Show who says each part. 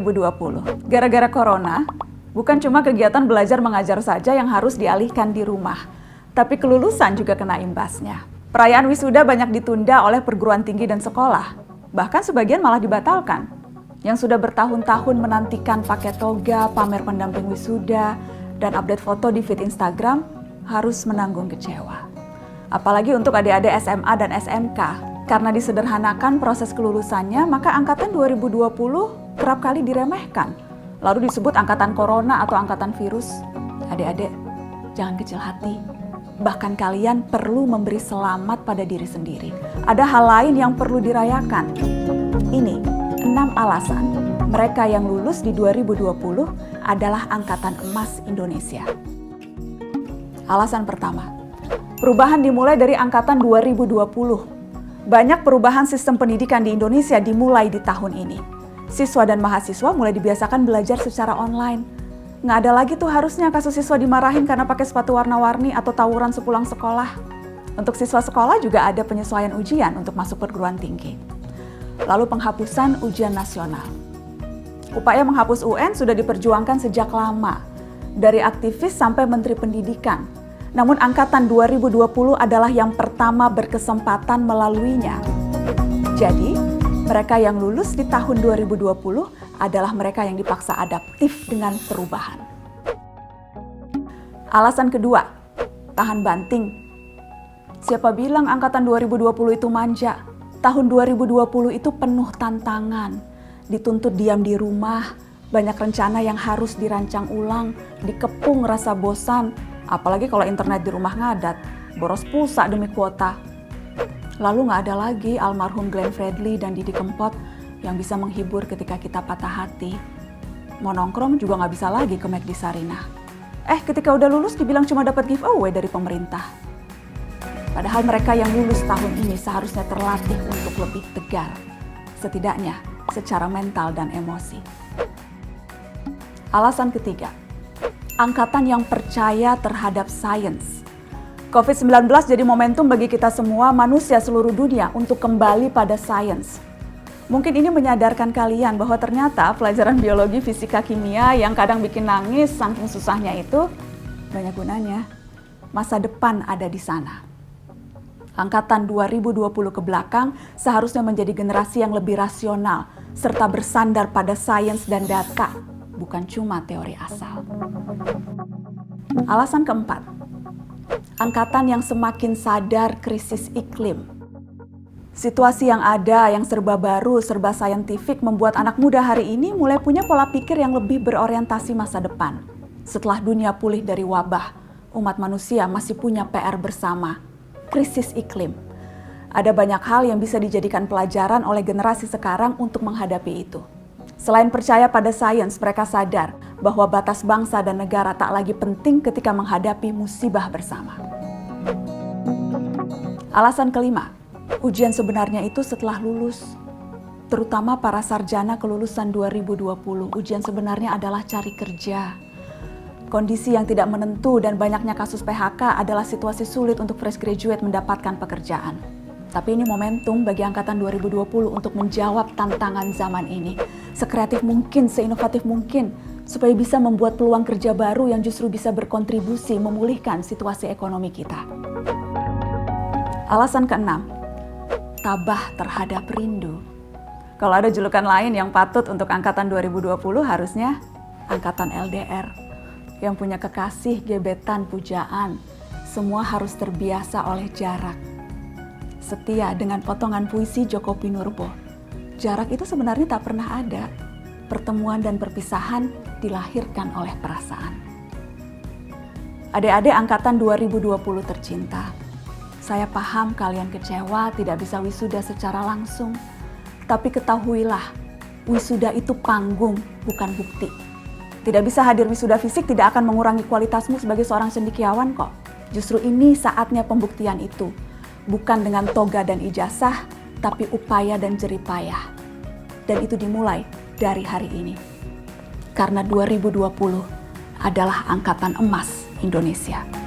Speaker 1: 2020. Gara-gara corona, bukan cuma kegiatan belajar mengajar saja yang harus dialihkan di rumah, tapi kelulusan juga kena imbasnya. Perayaan wisuda banyak ditunda oleh perguruan tinggi dan sekolah, bahkan sebagian malah dibatalkan. Yang sudah bertahun-tahun menantikan pakai toga, pamer pendamping wisuda, dan update foto di feed Instagram harus menanggung kecewa. Apalagi untuk adik-adik SMA dan SMK, karena disederhanakan proses kelulusannya, maka angkatan 2020 kerap kali diremehkan. Lalu disebut angkatan corona atau angkatan virus. Adik-adik, jangan kecil hati. Bahkan kalian perlu memberi selamat pada diri sendiri. Ada hal lain yang perlu dirayakan. Ini 6 alasan mereka yang lulus di 2020 adalah angkatan emas Indonesia. Alasan pertama, perubahan dimulai dari angkatan 2020. Banyak perubahan sistem pendidikan di Indonesia dimulai di tahun ini. Siswa dan mahasiswa mulai dibiasakan belajar secara online. Nggak ada lagi tuh harusnya kasus siswa dimarahin karena pakai sepatu warna-warni atau tawuran sepulang sekolah. Untuk siswa sekolah juga ada penyesuaian ujian untuk masuk perguruan tinggi. Lalu penghapusan ujian nasional. Upaya menghapus UN sudah diperjuangkan sejak lama, dari aktivis sampai Menteri Pendidikan. Namun angkatan 2020 adalah yang pertama berkesempatan melaluinya. Jadi, mereka yang lulus di tahun 2020 adalah mereka yang dipaksa adaptif dengan perubahan. Alasan kedua, tahan banting. Siapa bilang angkatan 2020 itu manja? Tahun 2020 itu penuh tantangan. Dituntut diam di rumah, banyak rencana yang harus dirancang ulang, dikepung rasa bosan, apalagi kalau internet di rumah ngadat, boros pulsa demi kuota. Lalu nggak ada lagi almarhum Glenn Fredly dan Didi Kempot yang bisa menghibur ketika kita patah hati. Mau nongkrong juga nggak bisa lagi ke McD Sarinah. Ketika udah lulus dibilang cuma dapat giveaway dari pemerintah. Padahal mereka yang lulus tahun ini seharusnya terlatih untuk lebih tegar. Setidaknya secara mental dan emosi. Alasan ketiga, angkatan yang percaya terhadap sains. COVID-19 jadi momentum bagi kita semua manusia seluruh dunia untuk kembali pada sains. Mungkin ini menyadarkan kalian bahwa ternyata pelajaran biologi, fisika, kimia yang kadang bikin nangis saking susahnya itu banyak gunanya. Masa depan ada di sana. Angkatan 2020 ke belakang seharusnya menjadi generasi yang lebih rasional serta bersandar pada sains dan data, bukan cuma teori asal. Alasan keempat, angkatan yang semakin sadar krisis iklim. Situasi yang ada, yang serba baru, serba saintifik membuat anak muda hari ini mulai punya pola pikir yang lebih berorientasi masa depan. Setelah dunia pulih dari wabah, umat manusia masih punya PR bersama, krisis iklim. Ada banyak hal yang bisa dijadikan pelajaran oleh generasi sekarang untuk menghadapi itu. Selain percaya pada sains, mereka sadar bahwa batas bangsa dan negara tak lagi penting ketika menghadapi musibah bersama. Alasan kelima, ujian sebenarnya itu setelah lulus. Terutama para sarjana kelulusan 2020, ujian sebenarnya adalah cari kerja. Kondisi yang tidak menentu dan banyaknya kasus PHK adalah situasi sulit untuk fresh graduate mendapatkan pekerjaan. Tapi ini momentum bagi angkatan 2020 untuk menjawab tantangan zaman ini. Sekreatif mungkin, seinovatif mungkin, supaya bisa membuat peluang kerja baru yang justru bisa berkontribusi memulihkan situasi ekonomi kita. Alasan keenam, tabah terhadap rindu. Kalau ada julukan lain yang patut untuk angkatan 2020 harusnya angkatan LDR. Yang punya kekasih, gebetan, pujaan, semua harus terbiasa oleh jarak. Setia dengan potongan puisi Djoko Pinurbo. Jarak itu sebenarnya tak pernah ada. Pertemuan dan perpisahan dilahirkan oleh perasaan. Adik-adik angkatan 2020 tercinta, saya paham kalian kecewa tidak bisa wisuda secara langsung. Tapi ketahuilah, wisuda itu panggung, bukan bukti. Tidak bisa hadir wisuda fisik tidak akan mengurangi kualitasmu sebagai seorang cendekiawan kok. Justru ini saatnya pembuktian itu. Bukan dengan toga dan ijazah, tapi upaya dan jeripayah. Dan itu dimulai dari hari ini. Karena 2020 adalah angkatan emas Indonesia.